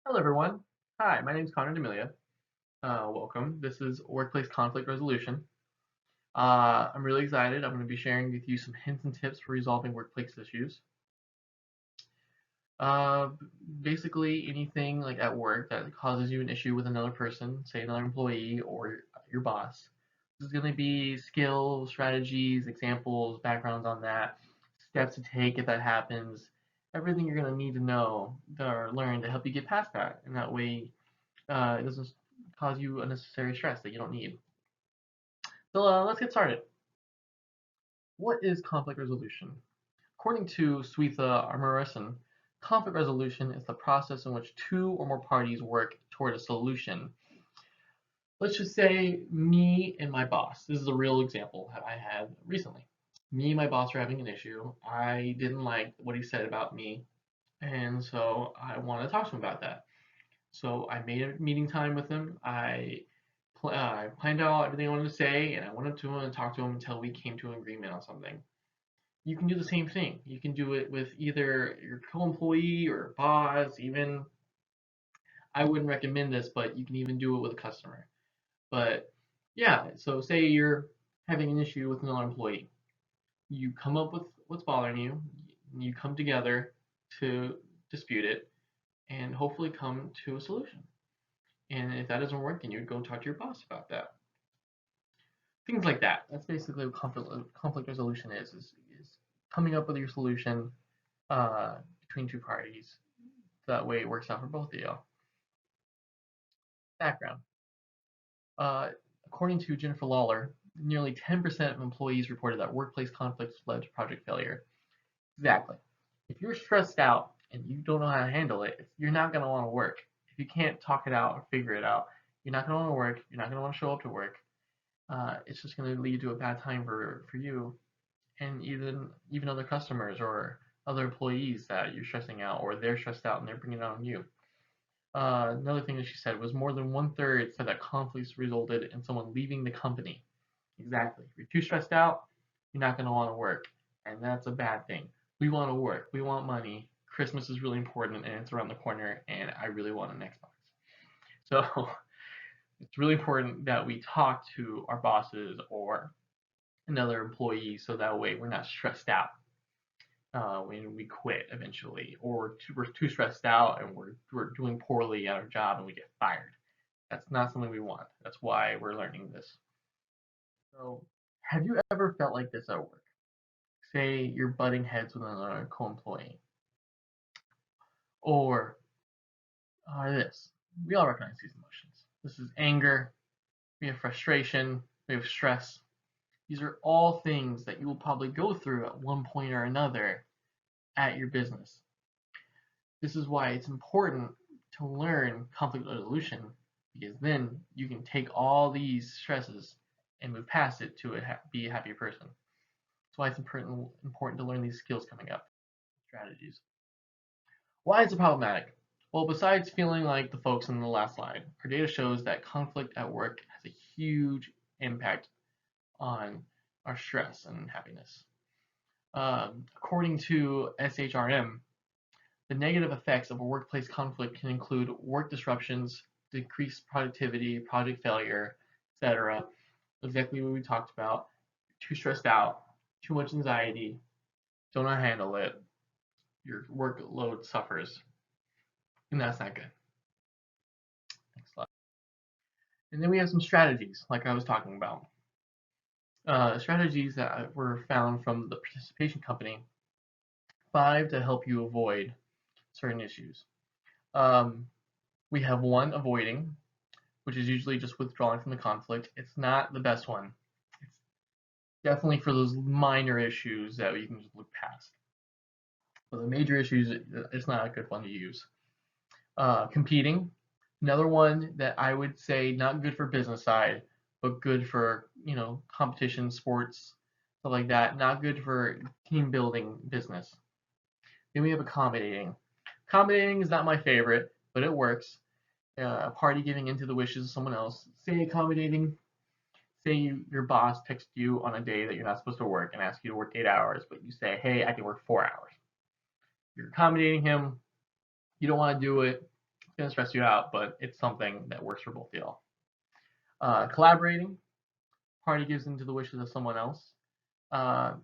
Hello, everyone. Hi, my name is Connor D'Amelia. Welcome. This is Workplace Conflict Resolution. I'm really excited. I'm going to be sharing with you some hints and tips for resolving workplace issues. Uh, Basically, anything like at work that causes you an issue with another person, say another employee or your boss. This is going to be skills, strategies, examples, backgrounds on that, steps to take if that happens, everything you're going to need to know or learn to help you get past that. And that way, it doesn't cause you unnecessary stress that you don't need. So let's get started. What is conflict resolution? According to Swetha Amarasan, conflict resolution is the process in which two or more parties work toward a solution. Let's just say me and my boss. This is a real example that I had recently. Me and my boss are having an issue. I didn't like what he said about me, and so I wanted to talk to him about that. So I made a meeting time with him. I planned out everything I wanted to say, and I went up to him and talked to him until we came to an agreement on something. You can do the same thing. You can do it with either your co-employee or boss. Even I wouldn't recommend this, but you can even do it with a customer. But yeah, so say you're having an issue with another employee. You come up with what's bothering you. You come together to dispute it and hopefully come to a solution. And if that doesn't work, then you'd go talk to your boss about that. Things like that. That's basically what conflict resolution is coming up with your solution uh, between two parties. That way it works out for both of you. Background. Uh, According to Jennifer Lawler, nearly 10% of employees reported that workplace conflicts led to project failure. Exactly. If you're stressed out and you don't know how to handle it, you're not going to want to work. If you can't talk it out or figure it out, you're not going to want to work. You're not going to want to show up to work. It's just going to lead to a bad time for you and even other customers or other employees that you're stressing out or they're stressed out and they're bringing it on you. Another thing that she said was more than one third said that conflicts resulted in someone leaving the company. Exactly. If you're too stressed out, you're not going to want to work, and that's a bad thing. We want to work. We want money. Christmas is really important, and it's around the corner, and I really want an Xbox. So it's really important that we talk to our bosses or another employee so that way we're not stressed out when we quit eventually, or we're too stressed out and we're doing poorly at our job and we get fired. That's not something we want. That's why we're learning this. So, have you ever felt like this at work? Say you're butting heads with another co-employee, or this. We all recognize these emotions. This is anger. We have frustration. We have stress. These are all things that you will probably go through at one point or another at your business. This is why it's important to learn conflict resolution because then you can take all these stresses and move past it to be a happier person. That's why it's important to learn these skills coming up, strategies. Why is it problematic? Well, besides feeling like the folks in the last slide, our data shows that conflict at work has a huge impact on our stress and happiness. According to SHRM, the negative effects of a workplace conflict can include work disruptions, decreased productivity, project failure, etc. Exactly what we talked about. Too stressed out, too much anxiety, don't know how to handle it, your workload suffers, and that's not good. Next slide. And then we have some strategies, like I was talking about. Strategies that were found from the participation company. 5 to help you avoid certain issues. Um, we have 1, avoiding, which is usually just withdrawing from the conflict. It's not the best one. It's definitely for those minor issues that you can just look past. For the major issues, it's not a good one to use. Competing, another one that I would say not good for business side, but good for competition, sports, stuff like that. Not good for team building business. Then we have accommodating. Accommodating is not my favorite, but it works. A party giving into the wishes of someone else. Say accommodating. Say your boss texts you on a day that you're not supposed to work and asks you to work 8 hours, but you say, hey, I can work 4 hours. You're accommodating him. You don't want to do it. gonna stress you out, but it's something that works for both of y'all. Collaborating, party gives into the wishes of someone else. Uh,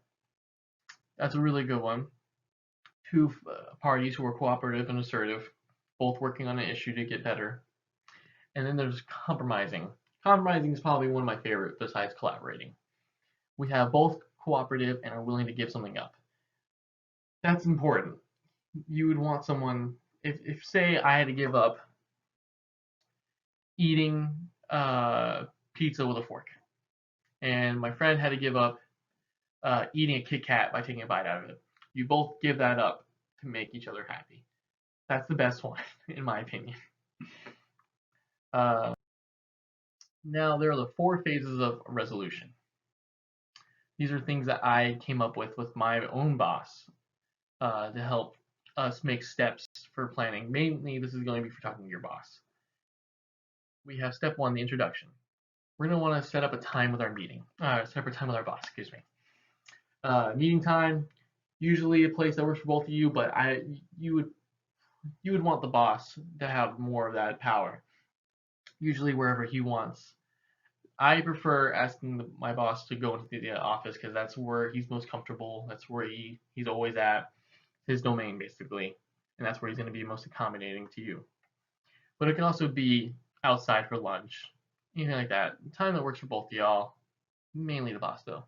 that's a really good one. Two parties who are cooperative and assertive, both working on an issue to get better. And then there's compromising. Compromising is probably one of my favorite besides collaborating. We have both cooperative and are willing to give something up. That's important. You would want someone, if say I had to give up eating pizza with a fork, and my friend had to give up eating a Kit Kat by taking a bite out of it. You both give that up to make each other happy. That's the best one, in my opinion. Uh, Now, there are the 4 phases of resolution. These are things that I came up with my own boss to help us make steps for planning. Mainly, this is going to be for talking to your boss. We have step 1, the introduction. We're going to want to set up a time with our meeting. Set up a time with our boss, excuse me. Meeting time, usually a place that works for both of you, but you would want the boss to have more of that power. Usually wherever he wants. I prefer asking my boss to go into the office because that's where he's most comfortable. That's where he's always at, his domain basically, and that's where he's going to be most accommodating to you. But it can also be outside for lunch, anything like that. Time that works for both of y'all, mainly the boss though.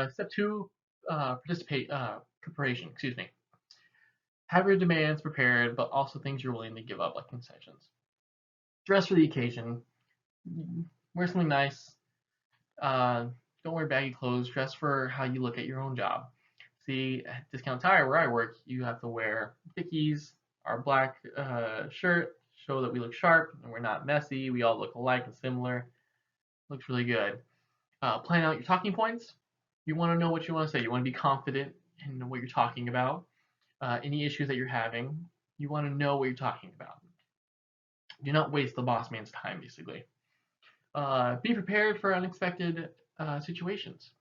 Step 2, preparation. Excuse me. Have your demands prepared, but also things you're willing to give up, like concessions. Dress for the occasion. Wear something nice. Don't wear baggy clothes. Dress for how you look at your own job. See, at Discount Tire, where I work, you have to wear Dickies, our black shirt, show that we look sharp and we're not messy. We all look alike and similar. Looks really good. Plan out your talking points. You want to know what you want to say. You want to be confident in what you're talking about. Any issues that you're having, you want to know what you're talking about. Do not waste the boss man's time, basically. Be prepared for unexpected situations.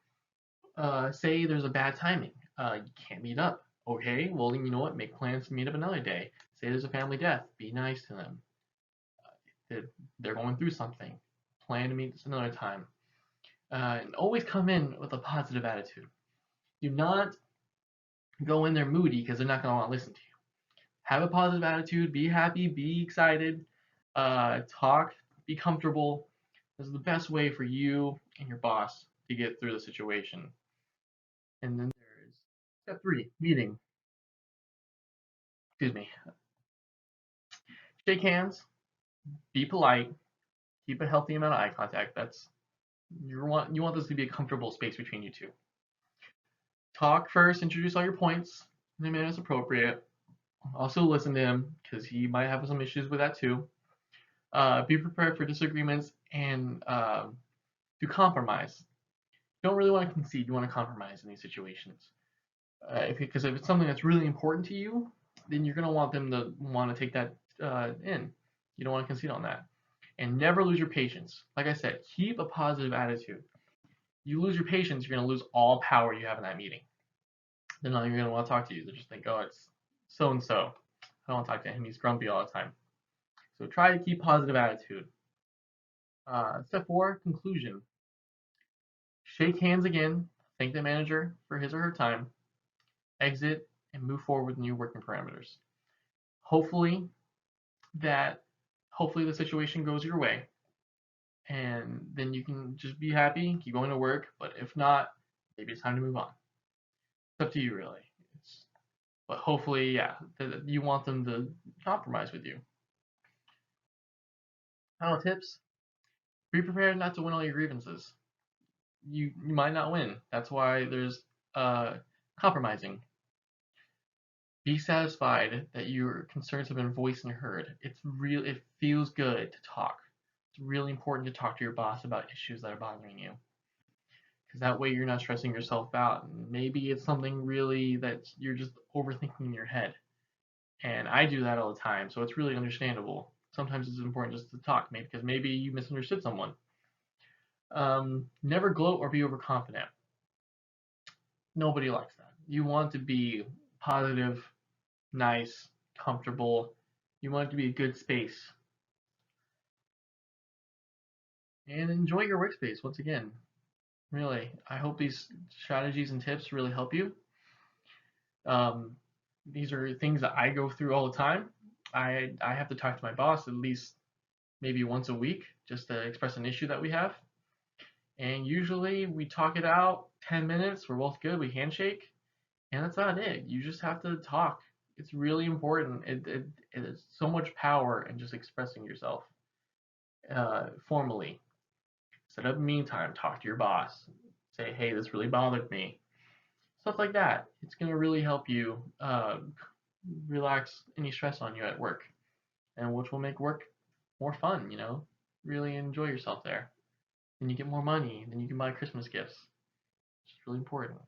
Say there's a bad timing. You can't meet up. Okay, well, you know what? Make plans to meet up another day. Say there's a family death. Be nice to them. They're going through something. Plan to meet this another time. And always come in with a positive attitude. Do not go in there moody because they're not going to want to listen to you. Have a positive attitude. Be happy. Be excited. Talk. Be comfortable. This is the best way for you and your boss to get through the situation. And then there's step 3, meeting. Excuse me. Shake hands. Be polite. Keep a healthy amount of eye contact. You want this to be a comfortable space between you two. Talk first. Introduce all your points in the manner as appropriate. Also listen to him because he might have some issues with that too. Be prepared for disagreements and to compromise. You don't really want to concede. You want to compromise in these situations. Because if it's something that's really important to you, then you're going to want them to want to take that in. You don't want to concede on that. And never lose your patience. Like I said, keep a positive attitude. You lose your patience, you're going to lose all power you have in that meeting. They're not even going to want to talk to you. They're just think, oh, it's so and so. I don't want to talk to him. He's grumpy all the time. So try to keep positive attitude. Step 4, conclusion. Shake hands again. Thank the manager for his or her time. Exit and move forward with new working parameters. Hopefully the situation goes your way, and then you can just be happy, keep going to work. But if not, maybe it's time to move on. It's up to you, really. But hopefully, yeah, you want them to compromise with you. Final tips: be prepared not to win all your grievances. You might not win. That's why there's compromising. Be satisfied that your concerns have been voiced and heard. It feels good to talk. It's really important to talk to your boss about issues that are bothering you. Because that way you're not stressing yourself out. And maybe it's something really that you're just overthinking in your head. And I do that all the time, so it's really understandable. Sometimes it's important just to talk, maybe because maybe you misunderstood someone. Never gloat or be overconfident. Nobody likes that. You want to be positive, nice, comfortable, You want it to be a good space. And enjoy your workspace once again. Really, I hope these strategies and tips really help you. Um, these are things that I go through all the time. I have to talk to my boss at least maybe once a week just to express an issue that we have. And usually we talk it out 10 minutes. We're both good. We handshake, and that's not it. You just have to talk. It's really important. It is so much power in just expressing yourself formally. Set up a meantime. Talk to your boss. Say, hey, this really bothered me. Stuff like that. It's going to really help you relax any stress on you at work, and which will make work more fun, really enjoy yourself there. Then you get more money, then you can buy Christmas gifts. It's really important.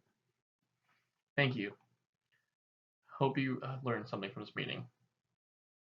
Thank you. Hope you learned something from this meeting.